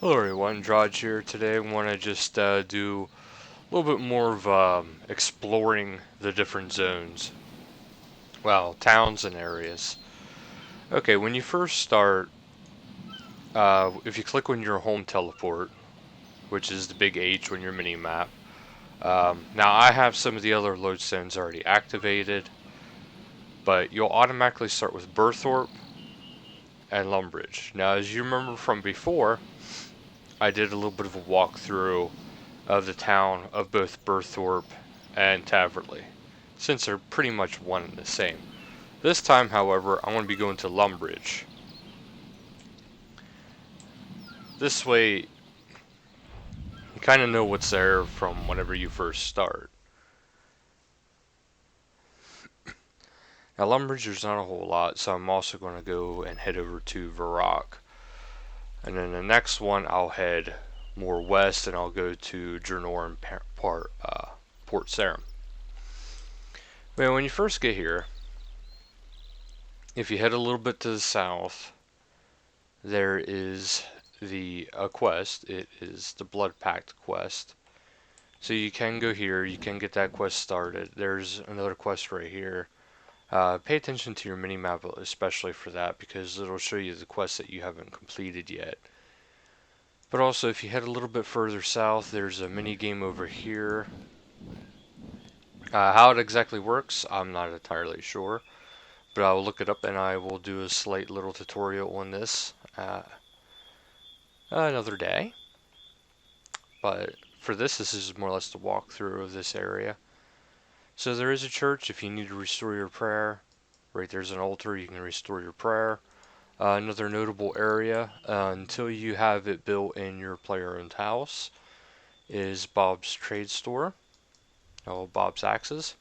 Hello everyone, Drodge here. Today I want to just do a little bit more of exploring the different zones. Well, towns and areas. Okay, when you first start, if you click on your home teleport, which is the big H on your mini-map, now I have some of the other lodestones already activated, but you'll automatically start with Burthorpe and Lumbridge. Now as you remember from before, I did a little bit of a walkthrough of the town of both Burthorpe and Taverley, since they're pretty much one and the same. This time, however, I'm going to be going to Lumbridge. This way, you kind of know what's there from whenever you first start. Now, Lumbridge, there's not a whole lot, so I'm also going to go and head over to Varrock. And then the next one, I'll head more west, and I'll go to Jernor and Port Sarim. Well, when you first get here, if you head a little bit to the south, there is the quest. It is the Blood Pact quest. So you can go here, you can get that quest started. There's another quest right here. Pay attention to your mini-map especially for that, because it'll show you the quests that you haven't completed yet. But also, if you head a little bit further south, there's a mini game over here. How it exactly works, I'm not entirely sure, but I'll look it up and I will do a slight little tutorial on this another day. But for this is more or less the walkthrough of this area. So there is a church. If you need to restore your prayer, right there's an altar, you can restore your prayer. Another notable area, until you have it built in your player-owned house, is Bob's Trade Store. Bob's Axes.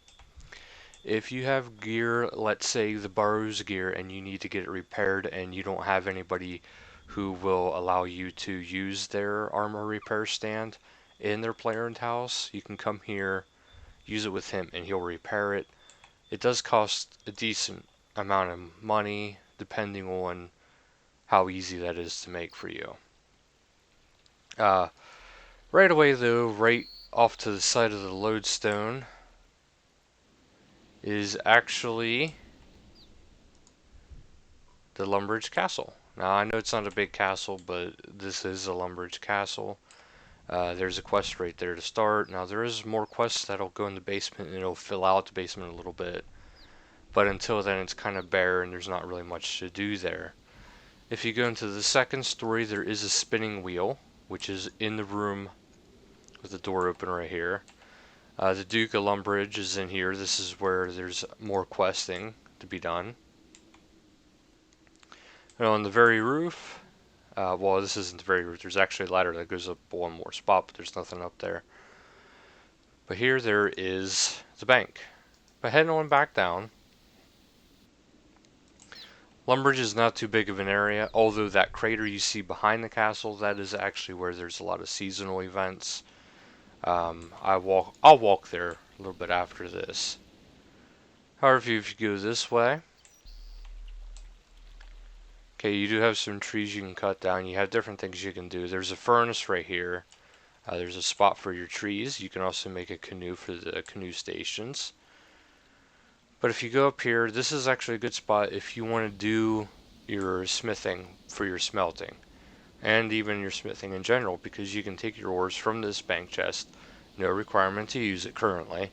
If you have gear, let's say the Burrows gear, and you need to get it repaired and you don't have anybody who will allow you to use their armor repair stand in their player-owned house, you can come here, use it with him, and he'll repair it. It does cost a decent amount of money, depending on how easy that is to make for you. Right away, though, right off to the side of the lodestone is actually the Lumbridge Castle. Now, I know it's not a big castle, but this is a Lumbridge Castle. There's a quest right there to start. Now, there is more quests that'll go in the basement, and it'll fill out the basement a little bit. But until then, it's kind of bare, and there's not really much to do there. If you go into the second story, there is a spinning wheel, which is in the room with the door open right here. The Duke of Lumbridge is in here. This is where there's more questing to be done. And on the very roof, well, this isn't the very roof. There's actually a ladder that goes up one more spot, but there's nothing up there. But here there is the bank. But heading on back down, Lumbridge is not too big of an area, although that crater you see behind the castle, that is actually where there's a lot of seasonal events. I'll walk there a little bit after this. However, if you go this way, okay, you do have some trees you can cut down. You have different things you can do. There's a furnace right here. There's a spot for your trees. You can also make a canoe for the canoe stations. But if you go up here, this is actually a good spot if you want to do your smithing for your smelting. And even your smithing in general, because you can take your ores from this bank chest. No requirement to use it currently.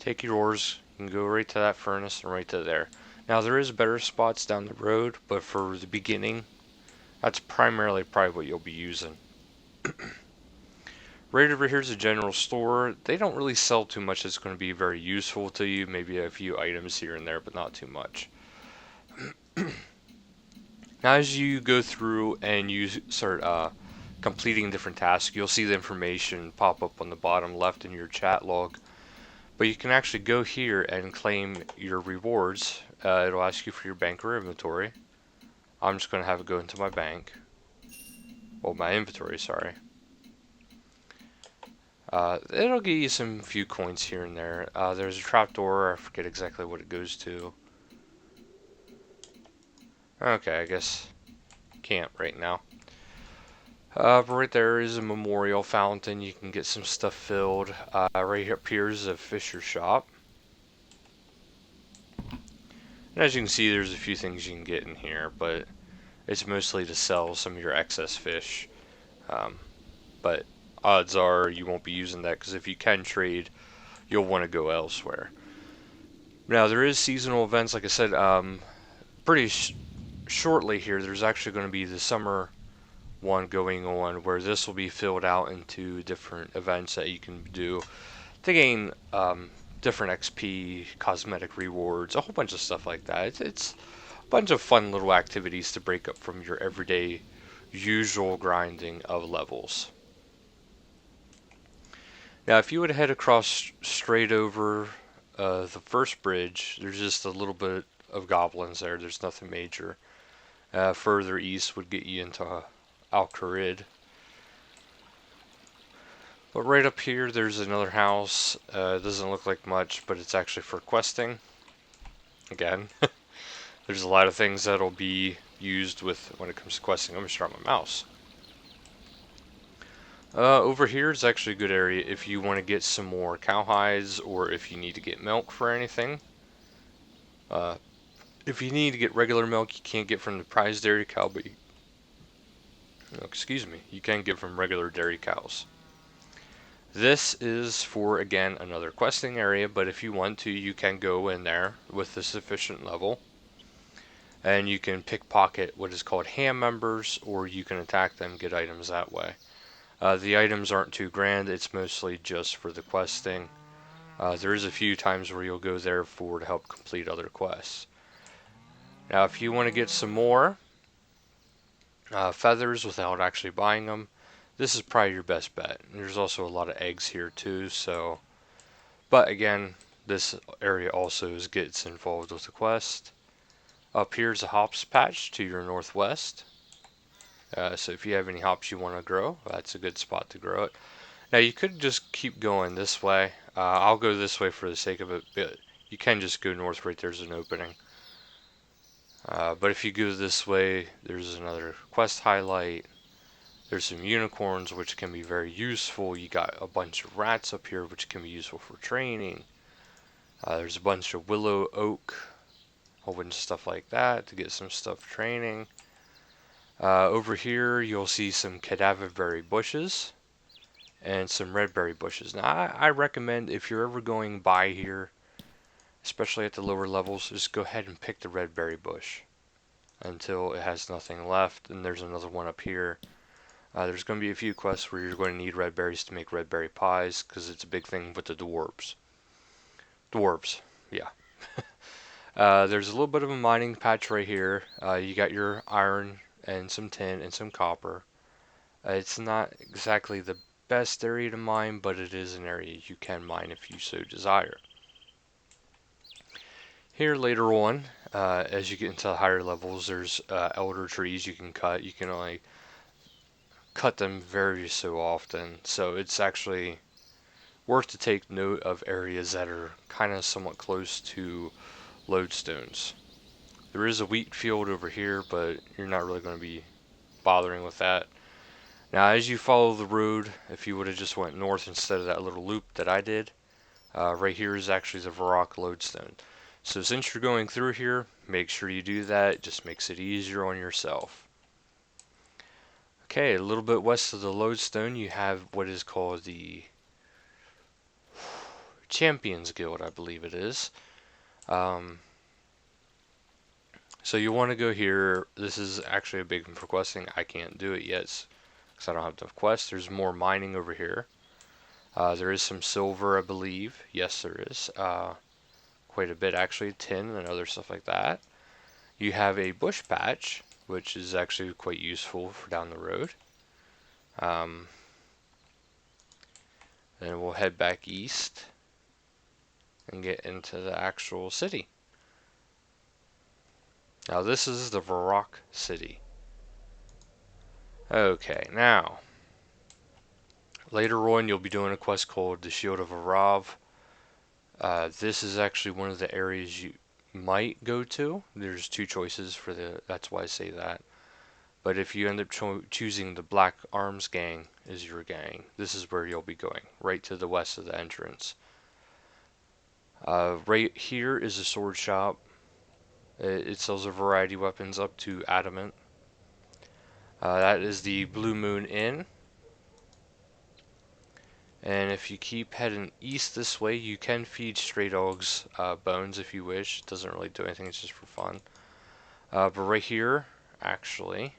Take your ores, you can go right to that furnace and right to there. Now there is better spots down the road, but for the beginning, that's primarily probably what you'll be using. Right over here is a general store. They don't really sell too much that's going to be very useful to you. Maybe a few items here and there, but not too much. Now as you go through and you start completing different tasks, you'll see the information pop up on the bottom left in your chat log. But you can actually go here and claim your rewards. It'll ask you for your bank or inventory. I'm just going to have it go into my bank. Well, my inventory, sorry. It'll give you some few coins here and there. There's a trapdoor. I forget exactly what it goes to. Okay, I guess can't right now. Right there is a memorial fountain. You can get some stuff filled. Right up here is a fisher shop. And as you can see, there's a few things you can get in here, but it's mostly to sell some of your excess fish. Um, but odds are you won't be using that because if you can trade, you'll want to go elsewhere. Now, there is seasonal events, like I said, pretty shortly here. There's actually going to be the summer one going on where this will be filled out into different events that you can do to gain different XP, cosmetic rewards, a whole bunch of stuff like that. It's a bunch of fun little activities to break up from your everyday usual grinding of levels. Now, if you would head across straight over the first bridge, there's just a little bit of goblins there. There's nothing major. Further east would get you into Al-Kharid. But right up here, there's another house. It doesn't look like much, but it's actually for questing. Again, there's a lot of things that'll be used with when it comes to questing. I'm gonna start my mouse. Over here is actually a good area if you want to get some more cowhides or if you need to get milk for anything. Uh, if you need to get regular milk, you can't get from the prize dairy cow, but excuse me, you can get from regular dairy cows. This is for, again, another questing area, but if you want to, you can go in there with a sufficient level, and you can pickpocket what is called ham members, or you can attack them, get items that way. The items aren't too grand, it's mostly just for the questing. There is a few times where you'll go there to help complete other quests. Now, if you want to get some more feathers without actually buying them, this is probably your best bet. There's also a lot of eggs here too, so. But again, this area also gets involved with the quest. Up here's a hops patch to your northwest. So if you have any hops you want to grow, that's a good spot to grow it. Now you could just keep going this way. I'll go this way for the sake of it, but you can just go north. Right there's an opening. But if you go this way, there's another quest highlight. There's some unicorns, which can be very useful. You got a bunch of rats up here, which can be useful for training. There's a bunch of willow oak, a whole bunch of stuff like that to get some stuff training. Over here, you'll see some cadaverberry bushes and some redberry bushes. Now, I recommend if you're ever going by here, especially at the lower levels, just go ahead and pick the redberry bush until it has nothing left. And there's another one up here. There's going to be a few quests where you're going to need red berries to make red berry pies because it's a big thing with the dwarves. Dwarves, yeah. There's a little bit of a mining patch right here. You got your iron and some tin and some copper. It's not exactly the best area to mine, but it is an area you can mine if you so desire. Here later on, as you get into the higher levels, there's elder trees you can cut. You can only cut them very so often, so it's actually worth to take note of areas that are kind of somewhat close to lodestones. There is a wheat field over here, but you're not really going to be bothering with that. Now, as you follow the road, if you would have just went north instead of that little loop that I did, right here is actually the Varrock lodestone. So since you're going through here, make sure you do that. It just makes it easier on yourself. Okay, a little bit west of the lodestone, you have what is called the Champions Guild, I believe it is. So you want to go here. This is actually a big one for questing. I can't do it yet because I don't have enough quests. There's more mining over here. There is some silver, I believe. Yes, there is. Quite a bit, actually. Tin and other stuff like that. You have a bush patch, which is actually quite useful for down the road. Then we'll head back east and get into the actual city. Now this is the Varrock City. Okay, now later on you'll be doing a quest called the Shield of Arav. This is actually one of the areas you might go to. There's two choices for that's why I say that. But if you end up choosing the Black Arms Gang as your gang, this is where you'll be going, right to the west of the entrance. Right here is a sword shop. It sells a variety of weapons up to adamant. That is the Blue Moon Inn. And if you keep heading east this way, you can feed stray dogs bones if you wish. It doesn't really do anything, it's just for fun. But right here, actually,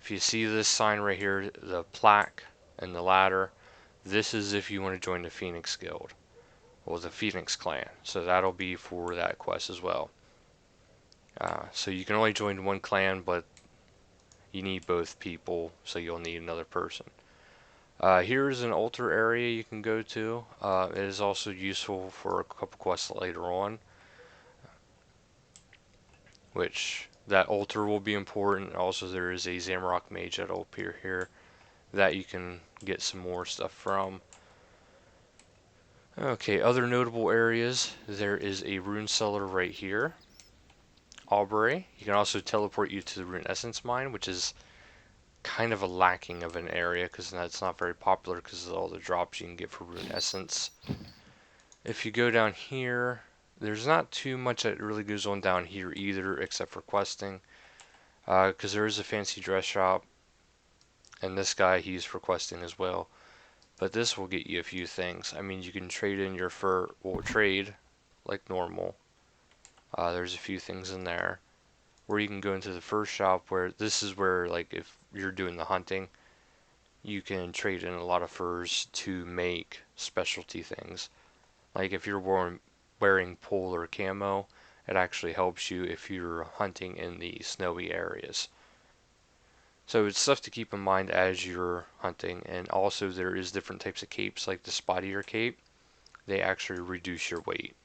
if you see this sign right here, the plaque and the ladder, this is if you want to join the Phoenix Guild, or the Phoenix Clan. So that'll be for that quest as well. So you can only join one clan, but you need both people, so you'll need another person. Here is an altar area you can go to. It is also useful for a couple quests later on, which that altar will be important. Also, there is a Zamrock mage that'll appear here that you can get some more stuff from. Okay, other notable areas. There is a Rune Cellar right here. Aubrey. You can also teleport you to the Rune Essence Mine, which is kind of a lacking of an area because that's not very popular because of all the drops you can get for Rune Essence. If you go down here, there's not too much that really goes on down here either except for questing, because there is a fancy dress shop, and this guy, he's for questing as well. But this will get you a few things. I mean, you can trade in your fur, or trade like normal. There's a few things in there. Or you can go into the first shop, where this is where, like, if you're doing the hunting, you can trade in a lot of furs to make specialty things. Like if you're wearing polar camo, it actually helps you if you're hunting in the snowy areas. So it's stuff to keep in mind as you're hunting. And also there is different types of capes, like the spottier cape. They actually reduce your weight,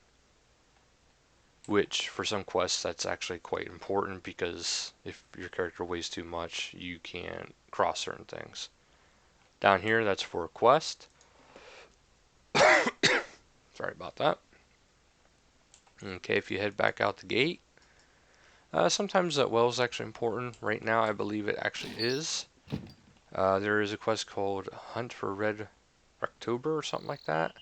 which for some quests that's actually quite important, because if your character weighs too much, you can't cross certain things. Down here, that's for a quest. Sorry about that. Okay, if you head back out the gate, sometimes that well is actually important. Right now, I believe it actually is. There is a quest called Hunt for Red October or something like that,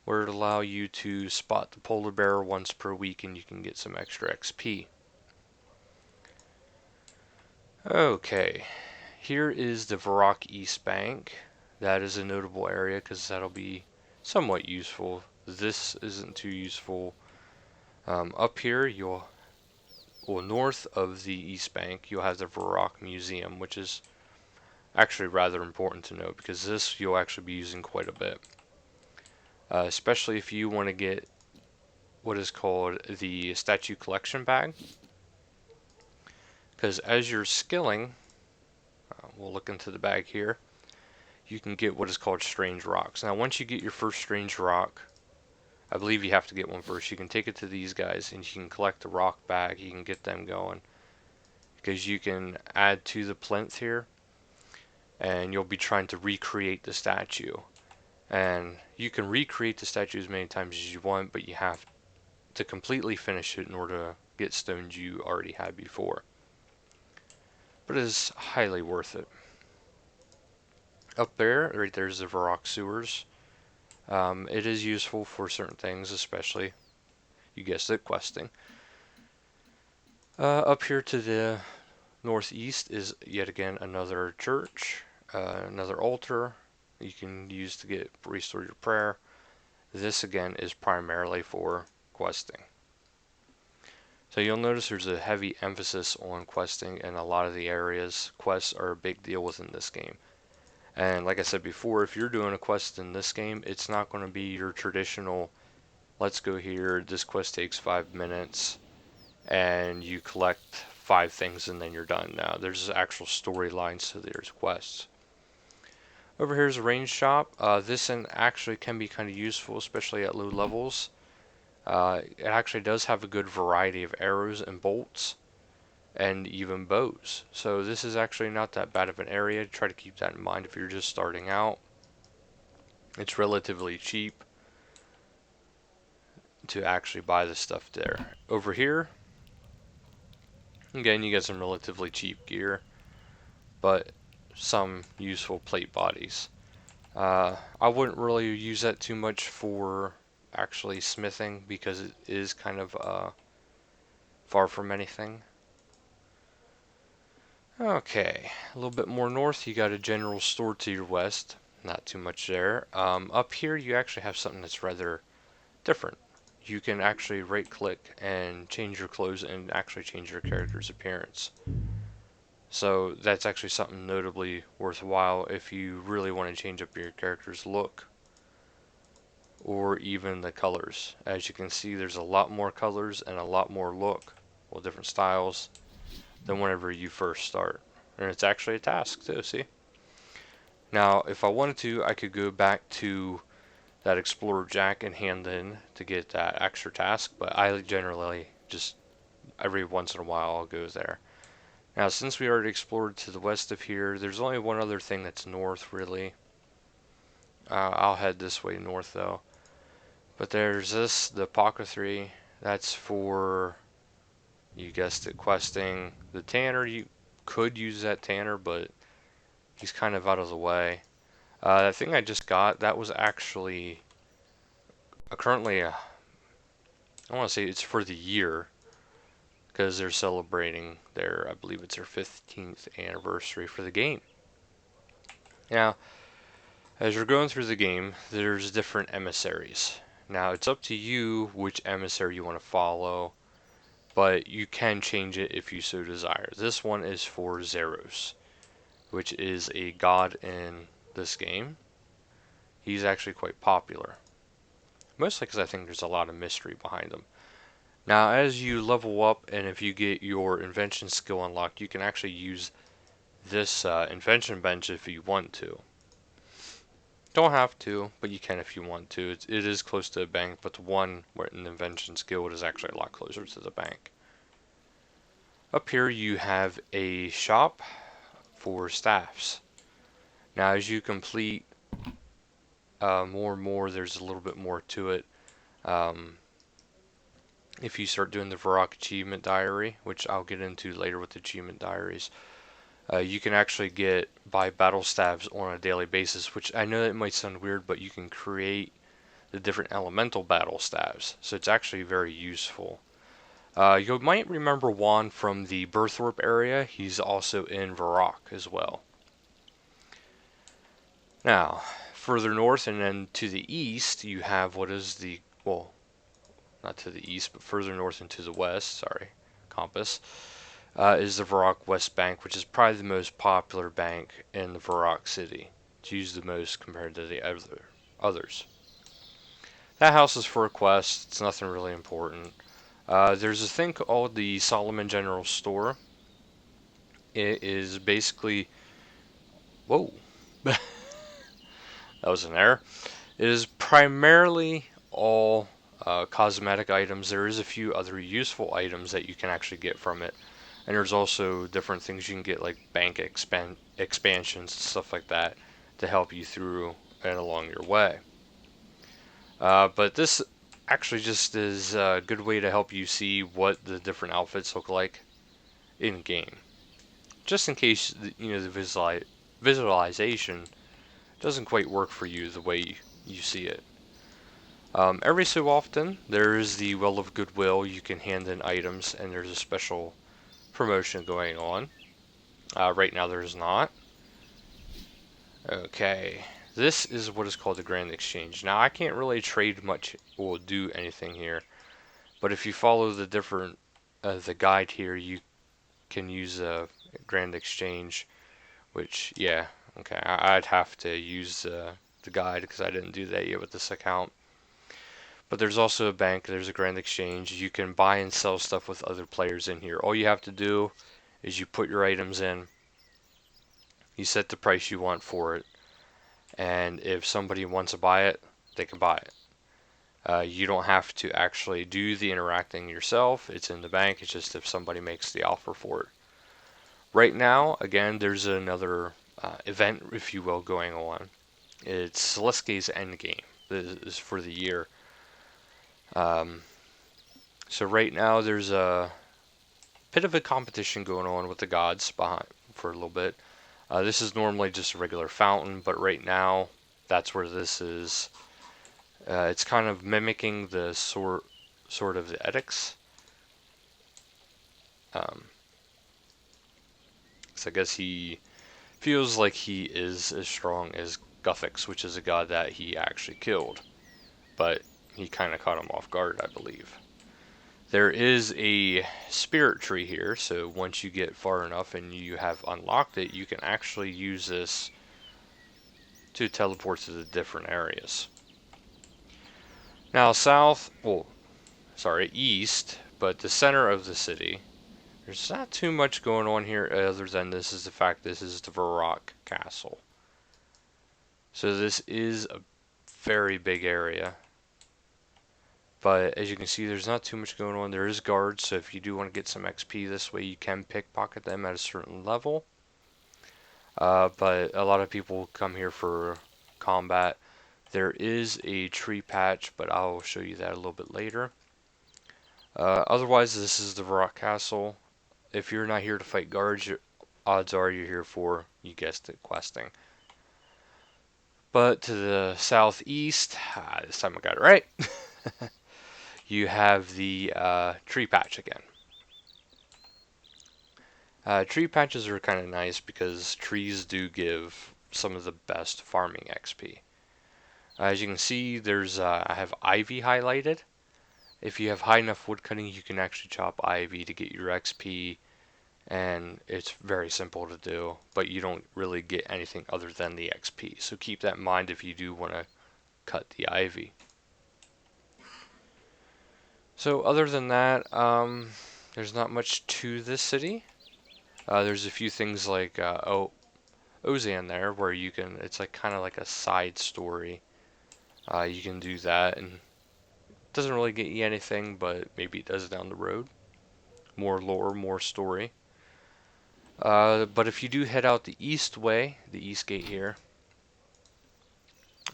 where it'll allow you to spot the polar bear once per week and you can get some extra XP. Okay, here is the Varrock East Bank. That is a notable area because that'll be somewhat useful. This isn't too useful. Up here, north of the East Bank, you'll have the Varrock Museum, which is actually rather important to note because this you'll actually be using quite a bit. Especially if you want to get what is called the statue collection bag. Because as you're skilling, we'll look into the bag here, you can get what is called strange rocks. Now once you get your first strange rock, I believe you have to get one first, you can take it to these guys and you can collect the rock bag, you can get them going. Because you can add to the plinth here, and you'll be trying to recreate the statue. And you can recreate the statue as many times as you want, but you have to completely finish it in order to get stones you already had before. But it is highly worth it. Up there, right there's the Varrock sewers. It is useful for certain things, especially, you guessed it, questing. Up here to the northeast is yet again another church, another altar you can use to restore your prayer. This again is primarily for questing. So you'll notice there's a heavy emphasis on questing in a lot of the areas. Quests are a big deal within this game. And like I said before, if you're doing a quest in this game, it's not going to be your traditional, let's go here, this quest takes 5 minutes, and you collect 5 things and then you're done. Now, there's actual storylines to there's quests. Over here is a range shop. This actually can be kind of useful, especially at low levels. It actually does have a good variety of arrows and bolts, and even bows. So this is actually not that bad of an area. Try to keep that in mind if you're just starting out. It's relatively cheap to actually buy the stuff there. Over here, Again, you get some relatively cheap gear, but some useful plate bodies. I wouldn't really use that too much for actually smithing because it is kind of far from anything. Okay, a little bit more north, you got a general store to your west. Not too much there. Up here, you actually have something that's rather different. You can actually right click and change your clothes and actually change your character's appearance. So that's actually something notably worthwhile if you really want to change up your character's look or even the colors. As you can see, there's a lot more colors and a lot more look, well, different styles than whenever you first start. And it's actually a task too, see? Now, if I wanted to, I could go back to that Explorer Jack and hand in to get that extra task, but I generally just every once in a while I'll go there. Now, since we already explored to the west of here, there's only one other thing that's north, really. I'll head this way north, though. But there's this, the apothecary. That's for, you guessed it, questing. The tanner, you could use that tanner, but he's kind of out of the way. That thing I just got, that was actually currently, I want to say it's for the year, because they're celebrating their, I believe it's their 15th anniversary for the game. Now, as you're going through the game, there's different emissaries. Now, it's up to you which emissary you want to follow, but you can change it if you so desire. This one is for Zeros, which is a god in this game. He's actually quite popular, mostly because I think there's a lot of mystery behind him. Now, as you level up and if you get your invention skill unlocked, you can actually use this invention bench if you want to. Don't have to, but you can if you want to. It is close to a bank, but the one where an invention skill is actually a lot closer to the bank. Up here you have a shop for staffs. Now as you complete more and more, there's a little bit more to it. If you start doing the Varrock achievement diary, which I'll get into later with the achievement diaries, you can actually buy battle staves on a daily basis, which I know that might sound weird, but you can create the different elemental battle staves, so it's actually very useful. You might remember Juan from the Birthwarp area. He's also in Varrock as well. Now, further north and then to the east, you have what is the, well, not to the east, but further north and to the west, sorry, compass, is the Varrock West Bank, which is probably the most popular bank in the Varrock City. It's used the most compared to the others. That house is for a quest. It's nothing really important. There's a thing called the Solomon General Store. It is basically, whoa, that was an error. It is primarily all cosmetic items. There is a few other useful items that you can actually get from it. And there's also different things you can get, like bank expansions and stuff like that, to help you through and along your way. But this actually just is a good way to help you see what the different outfits look like in game. Just in case the visualization doesn't quite work for you the way you see it. Every so often, there is the Well of Goodwill. You can hand in items, and there's a special promotion going on. Right now, there's not. Okay, this is what is called the Grand Exchange. Now, I can't really trade much or do anything here, but if you follow the guide here, you can use a Grand Exchange, which, yeah, okay, I'd have to use the guide because I didn't do that yet with this account. But there's also a bank, there's a Grand Exchange. You can buy and sell stuff with other players in here. All you have to do is you put your items in, you set the price you want for it, and if somebody wants to buy it, they can buy it. You don't have to actually do the interacting yourself. It's in the bank. It's just if somebody makes the offer for it. Right now, again, there's another event, if you will, going on. It's Celeste's Endgame. This is for the year. So right now there's a bit of a competition going on with the gods behind for a little bit. This is normally just a regular fountain, but right now, that's where this is. It's kind of mimicking the sort of the edicts. So I guess he feels like he is as strong as Guthix, which is a god that he actually killed. But he kind of caught him off guard, I believe. There is a spirit tree here, so once you get far enough and you have unlocked it, you can actually use this to teleport to the different areas. Now east, but the center of the city, there's not too much going on here other than this is the fact this is the Varrock Castle. So this is a very big area. But as you can see, there's not too much going on. There is guards, so if you do want to get some XP this way, you can pickpocket them at a certain level. But a lot of people come here for combat. There is a tree patch, but I'll show you that a little bit later. Otherwise, this is the Varrock Castle. If you're not here to fight guards, odds are you're here for, you guessed it, questing. But to the southeast, this time I got it right, you have the tree patch again. Tree patches are kind of nice because trees do give some of the best farming XP. As you can see, I have ivy highlighted. If you have high enough wood cutting, you can actually chop ivy to get your XP, and it's very simple to do, but you don't really get anything other than the XP. So keep that in mind if you do want to cut the ivy. So other than that, there's not much to this city. There's a few things like Ozan there, where you can, it's like kind of like a side story. You can do that, and it doesn't really get you anything, but maybe it does down the road. More lore, more story. But if you do head out the east way, the east gate here,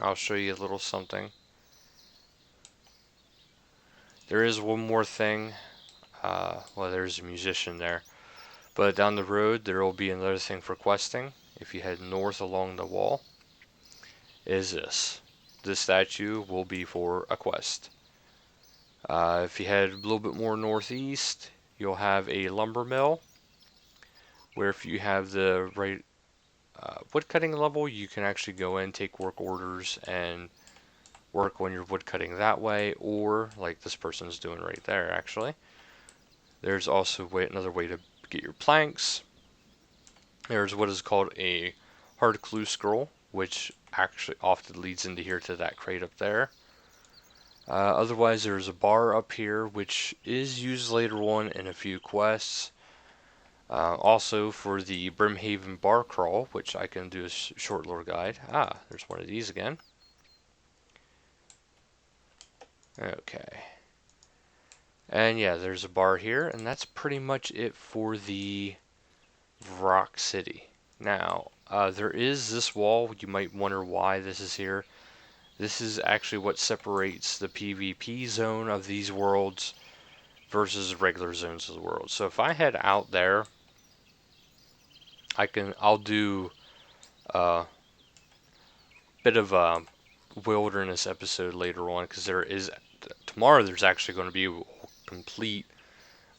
I'll show you a little something. There is one more thing. Well, there's a musician there. But down the road, there will be another thing for questing. If you head north along the wall, is this. This statue will be for a quest. If you head a little bit more northeast, you'll have a lumber mill, where if you have the right wood cutting level, you can actually go in, take work orders, and work on your wood cutting that way, or like this person's doing right there actually. There's also another way to get your planks. There's what is called a hard clue scroll, which actually often leads into here to that crate up there. Otherwise, there's a bar up here, which is used later on in a few quests. Also for the Brimhaven bar crawl, which I can do a short little guide. There's one of these again. Okay. And yeah, there's a bar here, and that's pretty much it for the Varrock City. Now, there is this wall. You might wonder why this is here. This is actually what separates the PvP zone of these worlds versus regular zones of the world. So if I head out there, I'll do a bit of a wilderness episode later on, because tomorrow there's actually going to be a complete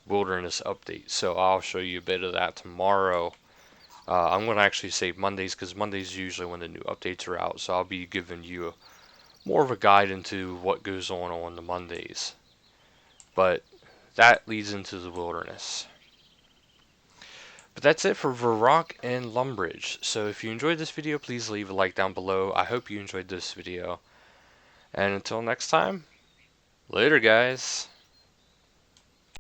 wilderness update. So I'll show you a bit of that tomorrow. I'm going to actually say Mondays, because Mondays is usually when the new updates are out. So I'll be giving you more of a guide into what goes on the Mondays. But that leads into the wilderness. But that's it for Varrock and Lumbridge. So if you enjoyed this video, please leave a like down below. I hope you enjoyed this video. And until next time, later guys.